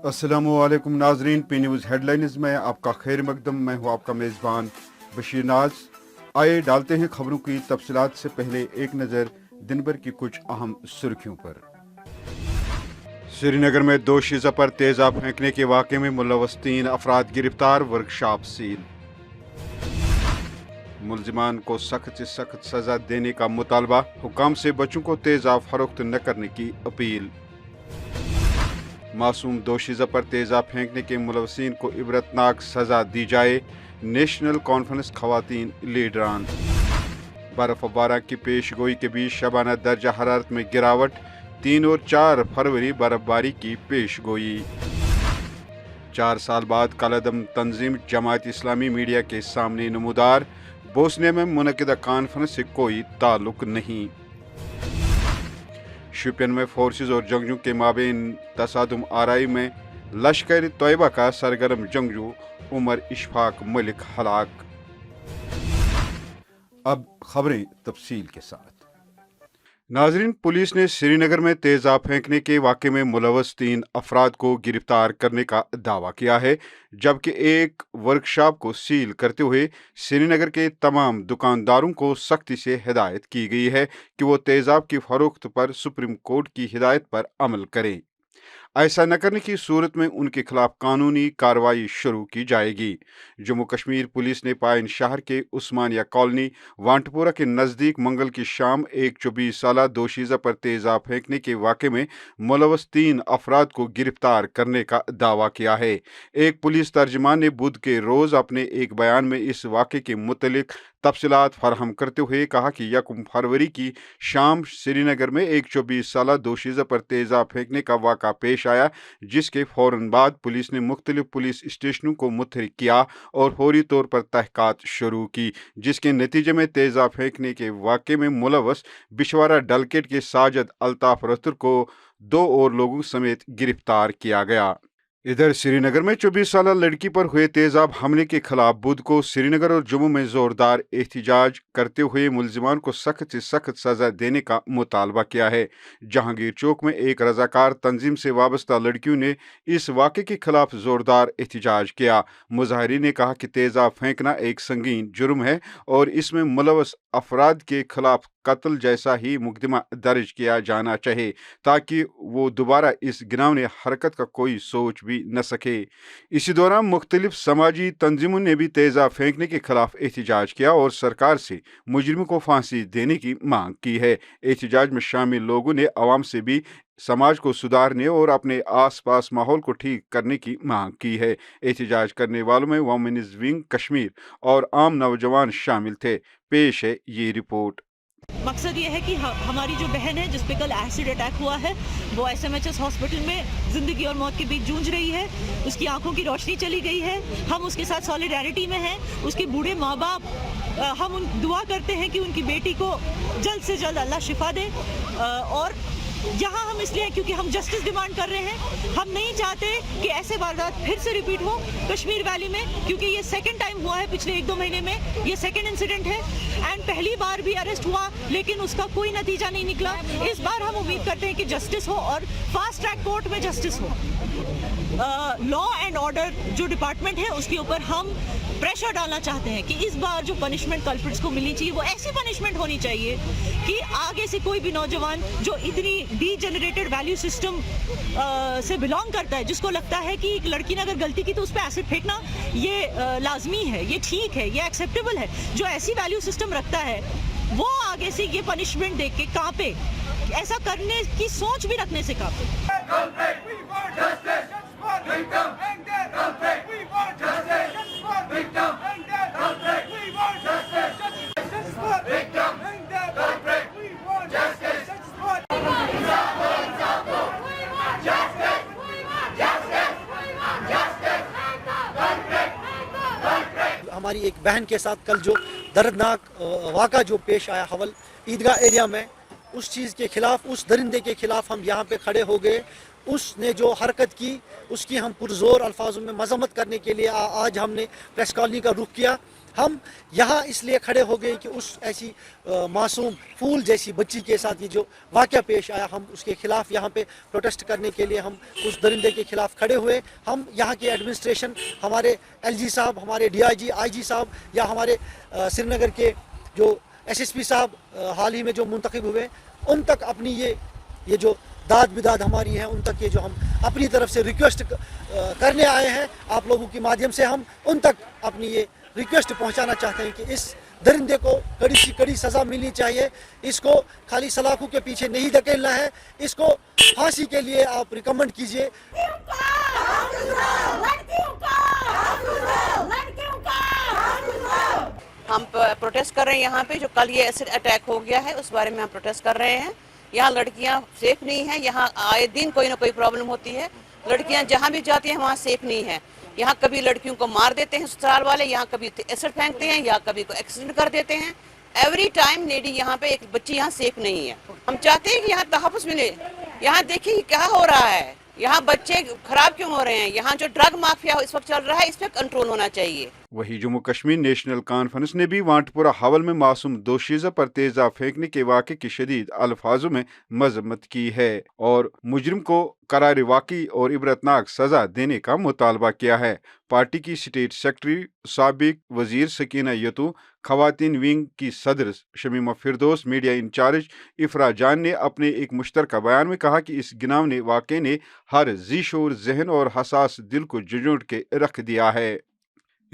अस्सलाम वालेकुम नाजरीन, पी न्यूज़ हेडलाइंस में आपका खैर मकदम। मैं हूँ आपका मेज़बान बशीर नाज। आइए डालते हैं खबरों की तफसीलात से पहले एक नज़र दिन भर की कुछ अहम सुर्खियों पर। श्रीनगर में 2 शीज़ा पर तेज़ाब फेंकने के वाक़े में मुलव्वस 3 अफराद गिरफ्तार, वर्कशॉप सील। मुलजिमान को सख्त से सख्त सज़ा देने का मुतालबा, हुकाम से बच्चों को तेज़ाब फरोख्त न करने की अपील। मासूम 2 शीज़ा पर तेज़ाब फेंकने के मुलवसिन को इबरतनाक सज़ा दी जाए, नेशनल कॉन्फ्रेंस खवातीन लीडरान। बर्फबारी की पेशगोई के बीच शबाना दर्जा हरारत में गिरावट, 3 और 4 फरवरी बर्फबारी की पेशगोई। 4 साल बाद कलअदम तंजीम जमात इस्लामी मीडिया के सामने नमूदार, बोस्निया में मुनक़िदा कॉन्फ्रेंस से कोई ताल्लुक नहीं। शोपियान में फोर्सेज और जंगजू के माबेन तसादुम आराई में लश्कर तैयबा का सरगर्म जंगजू उमर इशफाक मलिक हलाक। अब खबरें तफसील के साथ। नाजरीन, पुलिस ने श्रीनगर में तेज़ाब फेंकने के वाक़े में मुलव्वस 3 अफराद को गिरफ्तार करने का दावा किया है, जबकि एक वर्कशॉप को सील करते हुए श्रीनगर के तमाम दुकानदारों को सख्ती से हिदायत की गई है कि वो तेज़ाब की फरोख्त पर सुप्रीम कोर्ट की हिदायत पर अमल करें। ऐसा न करने की सूरत में उनके खिलाफ कानूनी कार्रवाई शुरू की जाएगी। जम्मू कश्मीर पुलिस ने पाइन शहर के उस्मानिया कॉलोनी वांटपुरा के नज़दीक मंगल की शाम एक 24 साला 2 शीज़ा पर तेज़ाब फेंकने के वाक़े में मुलव्वस 3 अफराद को गिरफ्तार करने का दावा किया है। एक पुलिस तर्जमान ने बुध के रोज़ अपने एक बयान में इस वाक़े के मुतल्लिक तफसीलात फराहम करते हुए कहा कि 1 फरवरी की शाम श्रीनगर में एक 24 साला 2 शीज़ा पर तेज़ाब फेंकने का वाक़ा पेश आया, जिसके फौरन बाद पुलिस ने मुख्तलिफ पुलिस स्टेशनों को मुतहरिक किया और फौरी तौर पर तहक़ीक़ात शुरू की, जिसके नतीजे में तेज़ाब फेंकने के वाक़े में मुलव्वस बिशवारा डलकेट के साजिद अल्ताफ़ रतुर को 2 और लोगों समेत गिरफ्तार किया गया। इधर श्रीनगर में 24 साला लड़की पर हुए तेज़ाब हमले के खिलाफ बुध को श्रीनगर और जम्मू में जोरदार एहतजाज करते हुए मुलजिमान को सख्त से सख्त सज़ा देने का मुतालबा किया है। जहांगीर चौक में एक रजाकार तंजीम से वाबस्ता लड़कियों ने इस वाक़े के खिलाफ जोरदार एहतजाज किया। मुजाहिरीन ने कहा कि तेज़ाब फेंकना एक संगीन जुर्म है और इसमें मुलव्वस अफराद के खिलाफ कत्ल जैसा ही मुकदमा दर्ज किया जाना चाहिए, ताकि वो दोबारा इस घिनौनी हरकत का कोई सोच भी न सके। इसी दौरान मुख्तलिफ समाजी तंजीमों ने भी तेज़ाब फेंकने के खिलाफ एहतजाज किया और सरकार से मुजरिमों को फांसी देने की मांग की है। एहतजाज में शामिल लोगों ने अवाम से भी समाज को सुधारने और अपने आसपास माहौल को ठीक करने की मांग की है। एहतजाज करने वालों में वुमेन्स विंग कश्मीर और आम नौजवान शामिल थे। पेश है ये रिपोर्ट। मकसद ये है कि हमारी जो बहन है जिस पे कल एसिड अटैक हुआ है, वो SMHS हॉस्पिटल में ज़िंदगी और मौत के बीच जूझ रही है। उसकी आंखों की रोशनी चली गई है। हम उसके साथ सॉलिडारिटी में हैं। उसके बूढ़े माँ बाप, हम दुआ करते हैं कि उनकी बेटी को जल्द से जल्द अल्लाह शिफा दे। और यहाँ हम इसलिए क्योंकि हम जस्टिस डिमांड कर रहे हैं। हम नहीं चाहते कि ऐसे वारदात फिर से रिपीट हो कश्मीर वैली में, क्योंकि ये सेकंड टाइम हुआ है पिछले 1-2 महीने में। ये सेकंड इंसिडेंट है एंड पहली बार भी अरेस्ट हुआ लेकिन उसका कोई नतीजा नहीं निकला। इस बार हम उम्मीद करते हैं कि जस्टिस हो और फास्ट ट्रैक कोर्ट में जस्टिस हो। लॉ एंड ऑर्डर जो डिपार्टमेंट है उसके ऊपर हम प्रेशर डालना चाहते हैं कि इस बार जो पनिशमेंट कल्प्रिट्स को मिलनी चाहिए वो ऐसी पनिशमेंट होनी चाहिए कि आगे से कोई भी नौजवान जो इतनी डीजेनरेटेड वैल्यू सिस्टम से बिलोंग करता है, जिसको लगता है कि एक लड़की ने अगर गलती की तो उस पर एसिड फेंकना ये लाजमी है, ये ठीक है, ये एक्सेप्टेबल है, जो ऐसी वैल्यू सिस्टम रखता है वो आगे से ये पनिशमेंट देख के कांपे, ऐसा करने की सोच भी रखने से कांपे। हमारी एक बहन के साथ कल जो दर्दनाक वाक़ा जो पेश आया हवल ईदगाह एरिया में, उस चीज़ के ख़िलाफ़, उस दरिंदे के ख़िलाफ़ हम यहाँ पे खड़े हो गए। उसने जो हरकत की उसकी हम पुरज़ोर अल्फाजों में मज़म्मत करने के लिए आज हमने प्रेस कॉलोनी का रुख किया। हम यहाँ इसलिए खड़े हो गए कि उस ऐसी मासूम फूल जैसी बच्ची के साथ ये जो वाक़या पेश आया, हम उसके ख़िलाफ़ यहाँ पे प्रोटेस्ट करने के लिए हम उस दरिंदे के ख़िलाफ़ खड़े हुए। हम यहाँ के एडमिनिस्ट्रेशन, हमारे LG साहब, हमारे DIG IG साहब या हमारे श्रीनगर के जो SSP साहब हाल ही में जो मुंतखब हुए, उन तक अपनी ये जो दाद बिदाद हमारी हैं, उन तक ये जो हम अपनी तरफ से रिक्वेस्ट करने आए हैं, आप लोगों के माध्यम से हम उन तक अपनी ये रिक्वेस्ट पहुंचाना चाहते हैं कि इस दरिंदे को कड़ी से कड़ी सज़ा मिलनी चाहिए। इसको खाली सलाखों के पीछे नहीं धकेलना है, इसको फांसी के लिए आप रिकमेंड कीजिए। हम प्रोटेस्ट कर रहे हैं यहाँ पे, जो कल ये एसिड अटैक हो गया है उस बारे में हम प्रोटेस्ट कर रहे हैं। यहाँ लड़कियाँ सेफ नहीं हैं, यहाँ आए दिन कोई ना कोई प्रॉब्लम होती है। लड़कियाँ जहाँ भी जाती हैं वहाँ सेफ नहीं है। यहाँ कभी लड़कियों को मार देते हैं ससुराल वाले, यहाँ कभी एसिड फेंकते हैं, या कभी को एक्सीडेंट कर देते हैं। एवरी टाइम लेडी यहाँ पे, एक बच्ची यहाँ सेफ नहीं है। हम चाहते हैं कि यहाँ तहफ़्फ़ुज़ मिले। यहाँ देखिए क्या हो रहा है, यहाँ बच्चे खराब क्यों हो रहे हैं। यहाँ जो ड्रग माफिया इस वक्त चल रहा है, इस पर कंट्रोल होना चाहिए। वहीं जम्मू कश्मीर नेशनल कॉन्फ्रेंस ने भी वांटपुरा हवल में मासूम दोशीज़ा पर तेजाब फेंकने के वाक़े की शदीद अल्फाजों में मजम्मत की है और मुजरिम को करार वाक़ई और इबरतनाक सज़ा देने का मुतालबा किया है। पार्टी की स्टेट सेक्रेटरी साबिक वजीर सकीना यतू, खवातीन विंग की सदर शमीमा फिरदौस, मीडिया इंचार्ज इफरा जान ने अपने एक मुश्तरका बयान में कहा कि इस गिनावने वाक़े ने हर ज़ीशोर जहन और हसास दिल को झुंझोड़ के रख दिया है।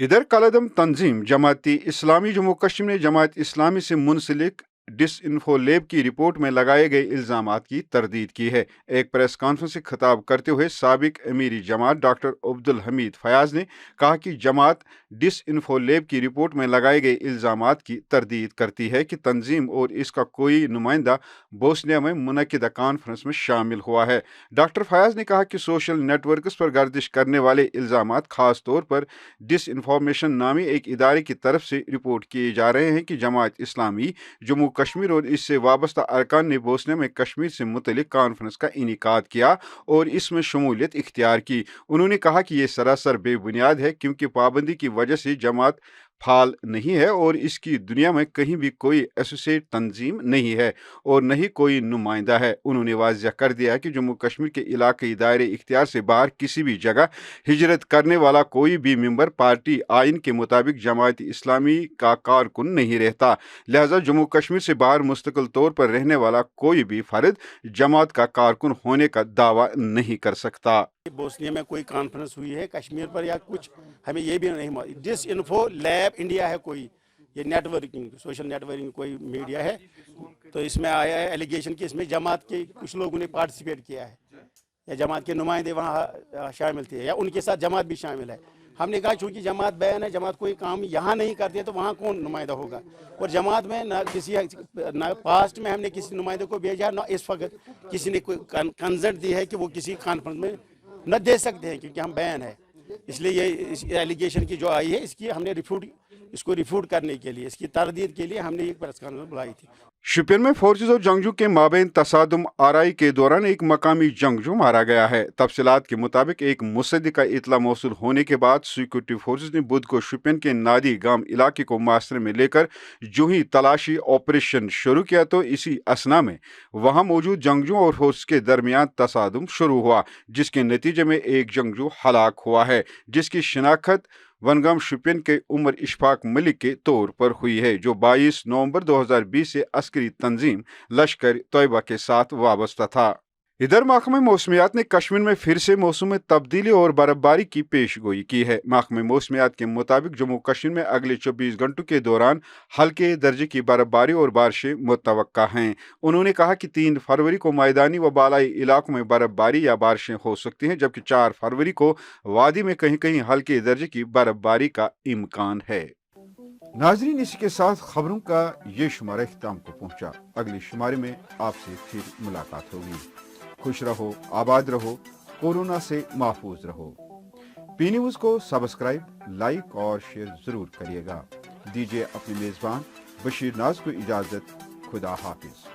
इधर कलदम तंजीम जमाती इस्लामी जम्मू कश्मीर ने जमात इस्लामी से मुंसलिक डिसइंफो लैब की रिपोर्ट में लगाए गए इल्ज़ामात की तरदीद की है। एक प्रेस कॉन्फ्रेंस से खिताब करते हुए साबिक अमीरी जमात डॉक्टर अब्दुल हमीद फयाज ने कहा कि जमात डिसइंफो लैब की रिपोर्ट में लगाए गए इल्ज़ामात की तरदीद करती है कि तंजीम और इसका कोई नुमाइंदा बोस्निया में मुनक़िदा कॉन्फ्रेंस में शामिल हुआ है। डॉक्टर फयाज ने कहा कि सोशल नेटवर्क्स पर गर्दिश करने वाले इल्ज़ामात खास तौर पर डिसइंफॉर्मेशन नामी एक इदारे की तरफ से रिपोर्ट किए जा रहे हैं कि जमात इस्लामी जम्मू कश्मीर और इससे वाबस्ता अरकान ने बोस्निया में कश्मीर से मुतलिक कॉन्फ्रेंस का इनेकाद किया और इसमें शमूलियत इख्तियार की। उन्होंने कहा कि ये सरासर बेबुनियाद है क्योंकि पाबंदी की वजह से जमात फाल नहीं है और इसकी दुनिया में कहीं भी कोई एसोसिएट तंजीम नहीं है और न ही कोई नुमाइंदा है। उन्होंने वाज़ह कर दिया कि जम्मू कश्मीर के इलाके दायरे इख्तियार से बाहर किसी भी जगह हिजरत करने वाला कोई भी मेंबर पार्टी आइन के मुताबिक जमात इस्लामी का कारकुन नहीं रहता। लिहाजा जम्मू कश्मीर से बाहर मुस्तकिल तौर पर रहने वाला कोई भी फर्द जमात का कारकुन होने का दावा नहीं कर सकता। बोस्निया में कोई कॉन्फ्रेंस हुई है कश्मीर पर या कुछ, हमें ये भी नहीं मालूम। डिसइंफो लैब इंडिया है कोई, ये नेटवर्किंग सोशल नेटवर्किंग कोई मीडिया है, तो इसमें आया है एलिगेशन कि इसमें जमात के कुछ लोगों ने पार्टिसिपेट किया है या जमात के नुमाइंदे वहाँ शामिल थे या उनके साथ जमात भी शामिल है। हमने कहा चूँकि जमात बैन है, जमात कोई काम यहाँ नहीं करती है तो वहाँ कौन नुमाइंदा होगा। और जमात में ना पास्ट में हमने किसी नुमाइंदे को भेजा, ना इस वक्त किसी ने कोई कंसेंट दी है कि वो किसी कॉन्फ्रेंस में न दे सकते हैं क्योंकि हम बैन है। इसलिए ये एलिगेशन की जो आई है इसकी हमने इसको रिफ्यूट करने के लिए, इसकी तरदीद के लिए हमने एक प्रेस कॉन्फ्रेंस बुलाई थी। शोपियान में फोर्सेज और जंगजू के माबैन तसादुम आराई के दौरान एक मकामी जंगजू मारा गया है। तफसीलात के मुताबिक एक मुसद्दी का इतला मौसूल होने के बाद सिक्योरिटी फोर्सेज ने बुध को शोपियान के नादी गांव इलाके को मास्टर में लेकर जो ही तलाशी ऑपरेशन शुरू किया तो इसी असना में वहां मौजूद जंगजू और फोर्स के दरमियान तसादुम शुरू हुआ, जिसके नतीजे में एक जंगजू हलाक हुआ है, जिसकी शिनाख्त वनगाम शोपियान के उमर इशफाक मलिक के तौर पर हुई है, जो 22 नवंबर 2020 से अस्करी तंजीम लश्कर तैयबा के साथ वाबस्ता था। इधर महकमे मौसमियात ने कश्मीर में फिर से मौसम में तब्दीली और बर्फबारी की पेशगोई की है। महकमे मौसमियात के मुताबिक जम्मू कश्मीर में अगले 24 घंटों के दौरान हल्के दर्जे की बर्फबारी और बारिशें मुतवक्का हैं। उन्होंने कहा कि 3 फरवरी को मैदानी व बालाई इलाकों में बर्फबारी या बारिशें हो सकती हैं, जबकि 4 फरवरी को वादी में कहीं कहीं हल्के दर्जे की बर्फबारी का इम्कान है। नाजरीन, इसी के साथ खबरों का ये शुमारा इख्तिताम को पहुंचा। अगले शुमारे में आपसे फिर मुलाकात होगी। खुश रहो, आबाद रहो, कोरोना से महफूज रहो। पी न्यूज़ को सब्सक्राइब, लाइक और शेयर जरूर करिएगा। दीजिए अपने मेजबान बशीर नाज को इजाजत। खुदा हाफिज।